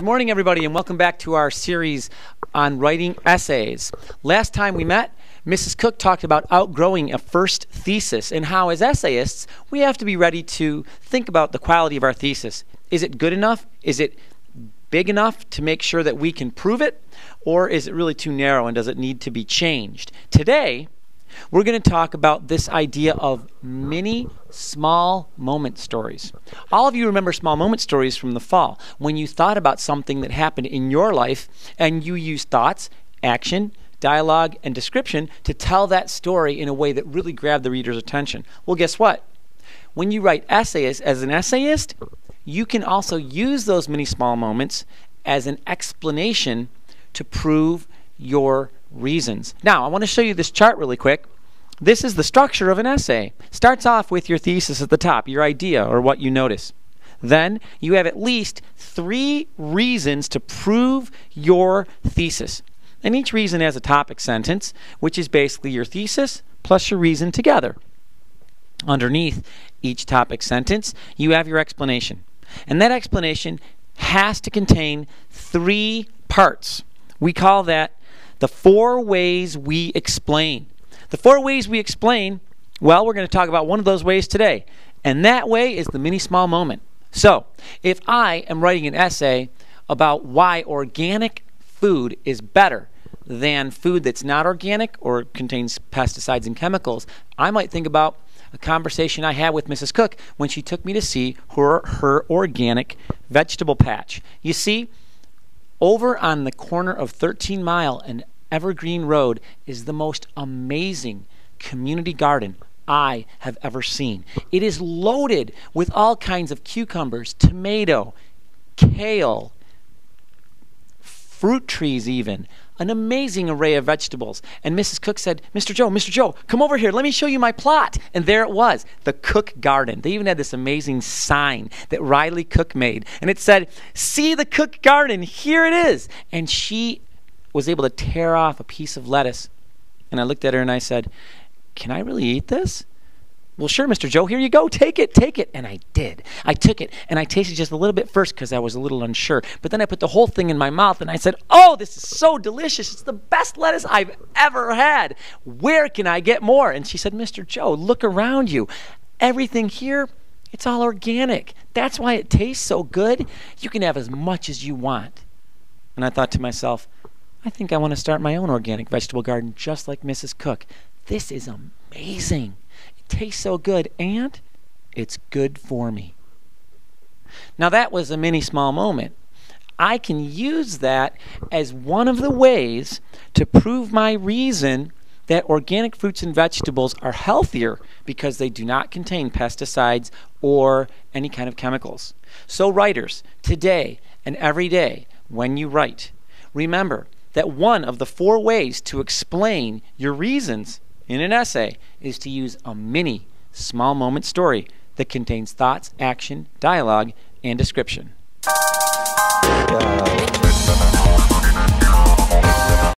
morning, everybody, and welcome back to our series on writing essays. Last time we met, Mrs. Cook talked about outgrowing a first thesis and how, as essayists, we have to be ready to think about the quality of our thesis. Is it good enough? Is it big enough to make sure that we can prove it? Or is it really too narrow and does it need to be changed? Today, we're going to talk about this idea of mini small moment stories. All of you remember small moment stories from the fall, when you thought about something that happened in your life and you used thoughts, action, dialogue, and description to tell that story in a way that really grabbed the reader's attention. Well, guess what? When you write essays as an essayist, you can also use those mini small moments as an explanation to prove your reasons. Now, I want to show you this chart really quick. This is the structure of an essay. Starts off with your thesis at the top, your idea or what you notice. Then you have at least 3 reasons to prove your thesis. And each reason has a topic sentence, which is basically your thesis plus your reason together. Underneath each topic sentence, you have your explanation. And that explanation has to contain 3 parts. We call that the 4 ways we explain. The 4 ways we explain, well, we're going to talk about one of those ways today. And that way is the mini small moment. So, if I am writing an essay about why organic food is better than food that's not organic or contains pesticides and chemicals, I might think about a conversation I had with Mrs. Cook when she took me to see her organic vegetable patch. You see, over on the corner of 13 Mile and Evergreen Road is the most amazing community garden I have ever seen. It is loaded with all kinds of cucumbers, tomato, kale, fruit trees even, an amazing array of vegetables. And Mrs. Cook said, Mr. Joe, come over here. Let me show you my plot. And there it was, the Cook Garden. They even had this amazing sign that Riley Cook made. And it said, see the Cook Garden, here it is. And she was able to tear off a piece of lettuce. And I looked at her and I said, can I really eat this? Well, sure, Mr. Joe, here you go. Take it. And I did. I took it, and I tasted just a little bit first because I was a little unsure. But then I put the whole thing in my mouth, and I said, oh, this is so delicious. It's the best lettuce I've ever had. Where can I get more? And she said, Mr. Joe, look around you. Everything here, it's all organic. That's why it tastes so good. You can have as much as you want. And I thought to myself, I think I want to start my own organic vegetable garden just like Mrs. Cook. This is amazing. Tastes so good, and it's good for me. Now that was a mini small moment. I can use that as one of the ways to prove my reason that organic fruits and vegetables are healthier because they do not contain pesticides or any kind of chemicals. So writers, today and every day when you write, remember that one of the 4 ways to explain your reasons in an essay is to use a mini small moment story that contains thoughts, action, dialogue, and description.